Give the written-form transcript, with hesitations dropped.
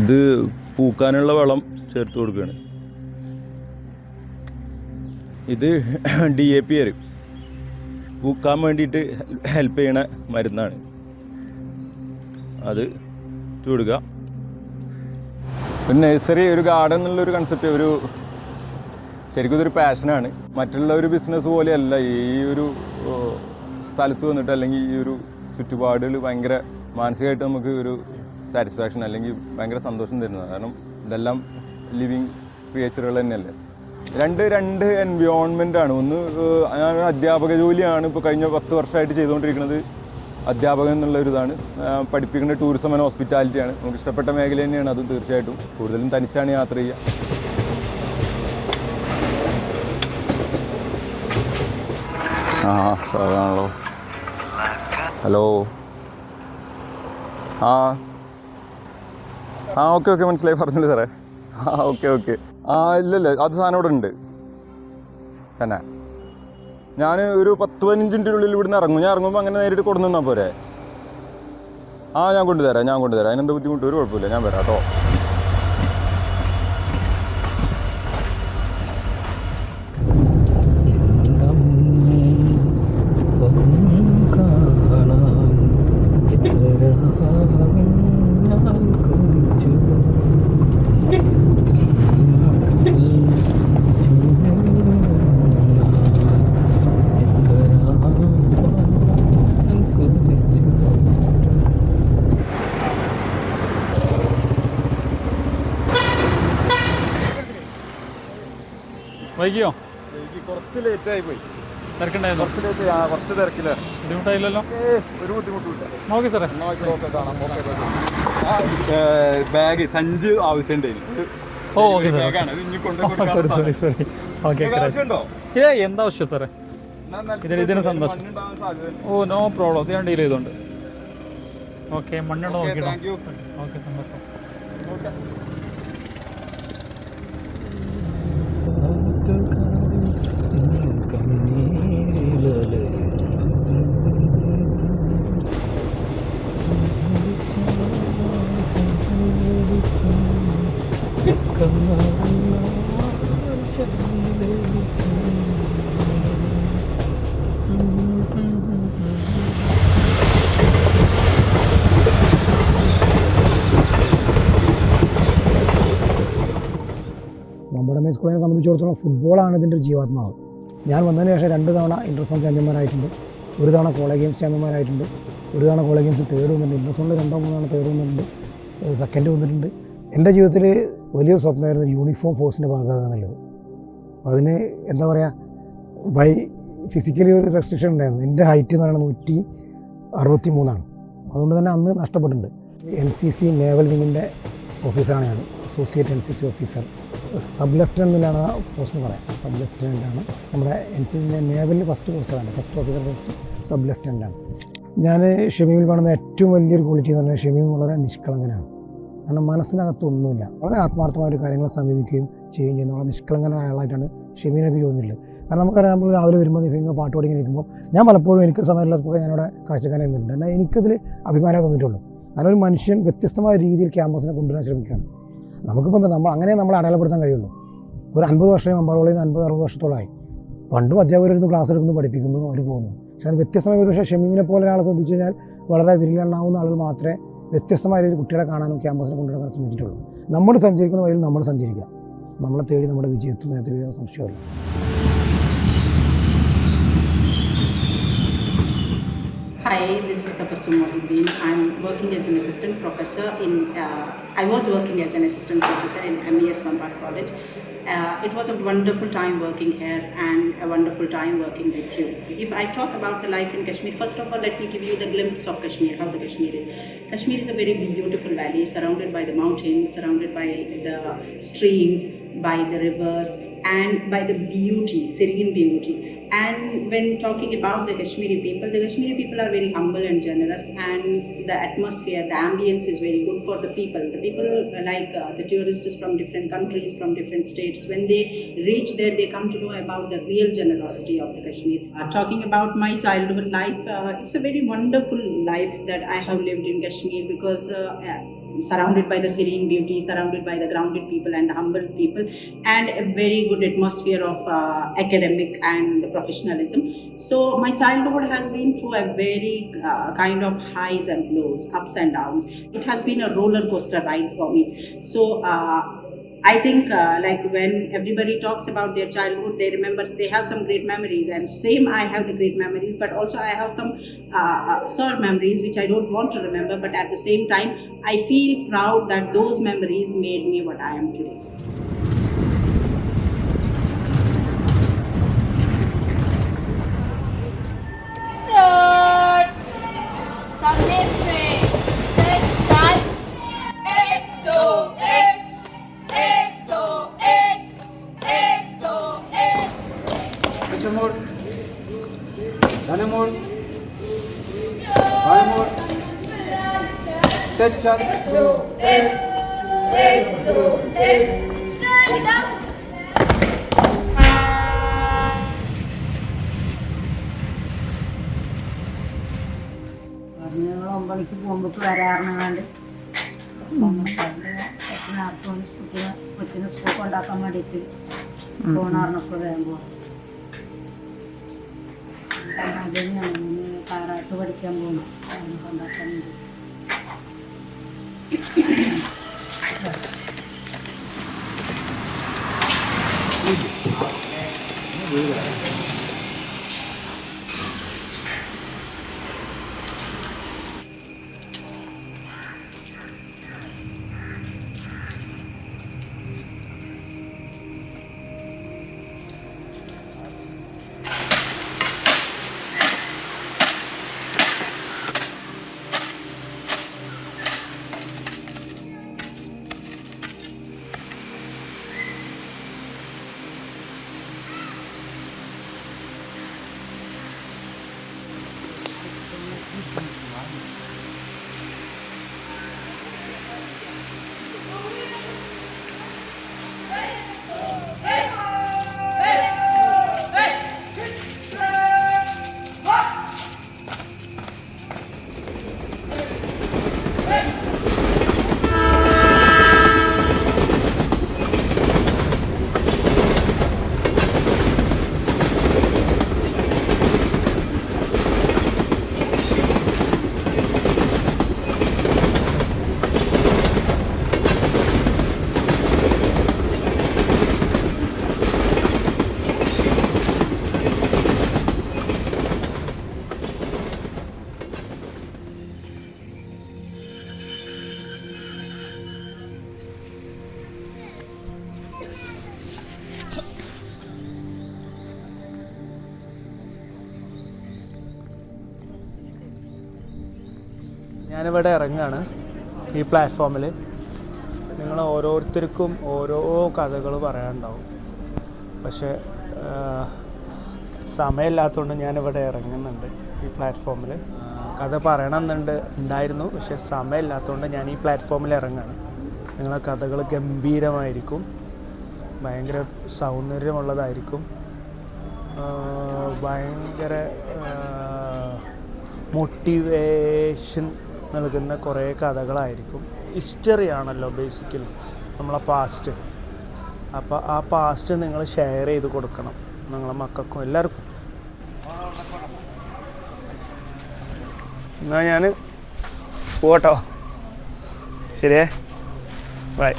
ഇത് പൂക്കാനുള്ള വളം ചേർത്ത് കൊടുക്കുകയാണ്. ഇത് DAP അറിയും, പൂക്കാൻ വേണ്ടിയിട്ട് ഹെൽപ്പ് ചെയ്യണ മരുന്നാണ്. അത് ഇട്ട് കൊടുക്കുക. ഒരു നഴ്സറി, ഒരു ഗാർഡൻ എന്നുള്ളൊരു കൺസെപ്റ്റ് ശരിക്കും ഇതൊരു പാഷനാണ്. മറ്റുള്ള ഒരു ബിസിനസ് പോലെയല്ല ഈ ഒരു സ്ഥലത്ത് വന്നിട്ട് അല്ലെങ്കിൽ ഈ ഒരു ചുറ്റുപാടുകൾ ഭയങ്കര മാനസികമായിട്ട് നമുക്ക് ഒരു സാറ്റിസ്ഫാക്ഷൻ അല്ലെങ്കിൽ ഭയങ്കര സന്തോഷം തരുന്നത്. കാരണം ഇതെല്ലാം ലിവിങ് ക്രിയേച്ചറുകൾ തന്നെയല്ലേ. രണ്ട് എൻവയോൺമെൻറ്റാണ്. ഒന്ന് ഞാൻ അധ്യാപക ജോലിയാണ് ഇപ്പോൾ കഴിഞ്ഞ 10 വർഷമായിട്ട് ചെയ്തുകൊണ്ടിരിക്കുന്നത്. അധ്യാപകൻ എന്നുള്ളൊരിതാണ്. പഠിപ്പിക്കുന്ന ടൂറിസം ആൻഡ് ഹോസ്പിറ്റാലിറ്റിയാണ്. നമുക്ക് ഇഷ്ടപ്പെട്ട മേഖല തന്നെയാണ് അതും. തീർച്ചയായിട്ടും കൂടുതലും തനിച്ചാണ് യാത്ര ചെയ്യുക. സാറാണല്ലോ. ഹലോ. ഓക്കെ മനസ്സിലായി, പറഞ്ഞോളൂ സാറേ. ഓക്കെ. ഇല്ലല്ല, അത് സാധനം ഇവിടെ ഉണ്ട് തന്നെ. ഞാൻ ഒരു 10-15 മിനിറ്റിനുള്ളിൽ ഇവിടുന്ന് ഇറങ്ങും. ഞാൻ ഇറങ്ങുമ്പോൾ അങ്ങനെ നേരിട്ട് കൊണ്ടു തന്നാൽ പോരെ? ഞാൻ കൊണ്ടുതരാം. അതിനെന്താ ബുദ്ധിമുട്ട്? ഒരു കുഴപ്പമില്ല, ഞാൻ വരാം കേട്ടോ. വൈകിയോ? കുറച്ച് ലേറ്റായി പോയി. തിരക്കുണ്ടായിരുന്നു? കുറച്ച് തിരക്കിലാണ്. ബുദ്ധിമുട്ടായില്ലല്ലോ? ഒരു ബുദ്ധിമുട്ടില്ല. ഓക്കെ സാറേ, കാണാം. ബാഗ് സഞ്ചി ആവശ്യമുണ്ടായിരുന്നു. Okay sir. സോറി. ഓക്കെ, എന്താവശ്യം സാറേ? ഇതിന് സന്തോഷം. No problem. ഞാൻ ഡീൽ ചെയ്തോണ്ട്. ഓക്കെ, മണ്ണെണ്ണ നോക്കിയിട്ടോ. ഓക്കെ, സന്തോഷം. നമ്മുടെ എം എ സ്കൂളിനെ സംബന്ധിച്ചിടത്തോളം ഫുട്ബോളാണ് ഇതിൻ്റെ ഒരു ജീവാത്മാവ്. ഞാൻ വന്നതിന് ശേഷം 2 തവണ ഇൻ്റർസോൺ ചാമ്പ്യന്മാരായിട്ടുണ്ട്, 1 തവണ കോളേജ് ഗെയിംസ് ചാമ്പ്യന്മാരായിട്ടുണ്ട്, 1 തവണ കോളേജ് ഗെയിംസ് തേർഡ് വന്നിട്ടുണ്ട്, ഇൻ്റർസോണിൽ 2-3 തവണ തേർഡ് വന്നിട്ടുണ്ട്, സെക്കൻഡ് വന്നിട്ടുണ്ട്. എൻ്റെ ജീവിതത്തിൽ വലിയൊരു സ്വപ്നമായിരുന്നു യൂണിഫോം ഫോഴ്സിൻ്റെ ഭാഗമാകുക എന്നുള്ളത്. അതിന് എന്താ പറയുക, ഫിസിക്കലി ഒരു റെസ്ട്രിക്ഷൻ ഉണ്ടായിരുന്നു. എൻ്റെ ഹൈറ്റ് എന്ന് പറയുന്നത് 163. അതുകൊണ്ട് തന്നെ അന്ന് നഷ്ടപ്പെട്ടിട്ടുണ്ട്. NCC നേവൽ വിങ്ങിൻ്റെ ഓഫീസറാണ് ഞാൻ, associate NCC officer. Sub lieutenant എന്നാണ് ആ പോസ്റ്റ് പറയാം. സബ് ലെഫ്റ്റനൻ്റാണ് നമ്മുടെ NCC നേവലിൽ ഫസ്റ്റ് പോസ്റ്റാണ്, ഫസ്റ്റ് ഓഫീസർ പോസ്റ്റ് സബ് ലെഫ്റ്റനൻ്റാണ്. ഞാൻ ഷമീമിൽ കാണുന്ന ഏറ്റവും വലിയൊരു ക്വാളിറ്റി എന്ന് പറഞ്ഞാൽ ഷമീം വളരെ നിഷ്കളങ്കനാണ്. കാരണം മനസ്സിനകത്തൊന്നുമില്ല, വളരെ ആത്മാർത്ഥമായിട്ട് കാര്യങ്ങളെ സമീപിക്കുകയും ചെയ്യുകയും ചെയ്യുന്ന വളരെ നിഷ്കളങ്കനായ ആളായിട്ടാണ് ഷമീനൊക്കെ തോന്നുന്നില്ല. കാരണം നമുക്കറിയാം, നമ്മൾ രാവിലെ വരുമ്പോൾ ഇങ്ങനെ പാട്ട് പാടി ഇരിക്കുമ്പോൾ ഞാൻ പലപ്പോഴും എനിക്ക് സമയമുള്ളപ്പോൾ ഞാനിവിടെ കാഴ്ചക്കാരൻ നിന്നിട്ടുണ്ട്. എന്നാൽ എനിക്കതിൽ അഭിമാനം തോന്നിയിട്ടുള്ളൂ. കാരണം ഒരു മനുഷ്യൻ വ്യത്യസ്തമായ രീതിയിൽ ക്യാമ്പസിനെ കൊണ്ടുവരാൻ ശ്രമിക്കുകയാണ്. നമുക്കിപ്പോൾ എന്താ, നമ്മളെ അടയാളപ്പെടുത്താൻ കഴിയുള്ളൂ. ഒരു 50 വർഷം അമ്പാടോളിൽ 50-60 വർഷത്തോളമായി പണ്ടും അധ്യാപകരുന്ന് ക്ലാസ് എടുക്കുന്നു, പഠിപ്പിക്കുന്നു, അവർ പോകുന്നു. പക്ഷേ അത് വ്യത്യസ്തമായ ഒരു പക്ഷേ ഷമീമിനെ പോലെ ഒരാളെ ശ്രദ്ധിച്ചു കഴിഞ്ഞാൽ വളരെ വിരലെണ്ണാവുന്ന ആളുകൾ മാത്രമേ വ്യത്യസ്തമായ രീതിയിൽ കുട്ടികളെ കാണാനും ക്യാമ്പസിനെ കൊണ്ടുവരാൻ ശ്രമിച്ചിട്ടുള്ളൂ. നമ്മൾ സഞ്ചരിക്കുന്ന വഴിയിൽ നമ്മൾ സഞ്ചരിക്കുക, നമ്മളെ തേടി നമ്മുടെ വിജയത്തിൽ സംശയമില്ല. Hi, this is Tabassum Mohiuddin. I'm working as an assistant professor I was working as an assistant professor in MES Mambad College. It was a wonderful time working here and a wonderful time working with you. If I talk about the life in Kashmir, first of all, let me give you the glimpse of Kashmir, how the Kashmir is. Kashmir is a very beautiful valley surrounded by the mountains, surrounded by the streams, by the rivers, and by the beauty, serene beauty. And when talking about the Kashmiri people are very humble and generous, and the atmosphere, the ambience is very good for the people. The people, like the tourists from different countries, from different states, when they reach there, they come to know about the real generosity of the Kashmir. Talking about my childhood life, it's a very wonderful life that I have lived in Kashmir, because surrounded by the serene beauty, surrounded by the grounded people and the humble people, and a very good atmosphere of academic and the professionalism. So my childhood has been through a very kind of highs and lows, ups and downs. It has been a roller coaster ride for me. So I think like when everybody talks about their childhood, they remember they have some great memories, and same I have the great memories, but also I have some sour memories which I don't want to remember, but at the same time I feel proud that those memories made me what I am today. सामने से एक साल एक दो एक एक दो एक दो एक पीछे मोड़ दाने मोड़ बाएं मोड़ तेज चल दो एक दो एक ഞങ്ങൾ 9 മണിക്ക് പോകുമ്പോൾ വരാറുണ്ട് കൊച്ചിനെ സ്കൂൾ കൊണ്ടാക്കാൻ വേണ്ടിയിട്ട് പോണാറിനൊക്കെ വേഗം പോകും. തന്നെയാണ് കാറായിട്ട് പഠിക്കാൻ പോകണം കൊണ്ടാക്കാൻ വേണ്ടി. ഞാനിവിടെ ഇറങ്ങുകയാണ് ഈ പ്ലാറ്റ്ഫോമിൽ. നിങ്ങൾ ഓരോരുത്തർക്കും ഓരോ കഥകൾ പറയാനുണ്ടാവും, പക്ഷേ സമയമില്ലാത്തതുകൊണ്ട് ഞാനിവിടെ ഇറങ്ങുന്നുണ്ട് ഈ പ്ലാറ്റ്ഫോമിൽ. കഥ ഉണ്ടായിരുന്നു, പക്ഷേ സമയമില്ലാത്തതുകൊണ്ട് ഞാൻ ഈ പ്ലാറ്റ്ഫോമിൽ ഇറങ്ങുകയാണ്. നിങ്ങളെ കഥകൾ ഗംഭീരമായിരിക്കും, ഭയങ്കര സൗന്ദര്യമുള്ളതായിരിക്കും, ഭയങ്കര മോട്ടിവേഷൻ നൽകുന്ന കുറേ കഥകളായിരിക്കും. ഹിസ്റ്ററി ആണല്ലോ ബേസിക്കലി നമ്മളെ പാസ്റ്റ്. അപ്പോൾ ആ പാസ്റ്റ് നിങ്ങൾ ഷെയർ ചെയ്ത് കൊടുക്കണം നിങ്ങളെ മക്കൾക്കും എല്ലാവർക്കും. എന്നാൽ ഞാൻ പോട്ടോ, ശരിയേ, ബൈ.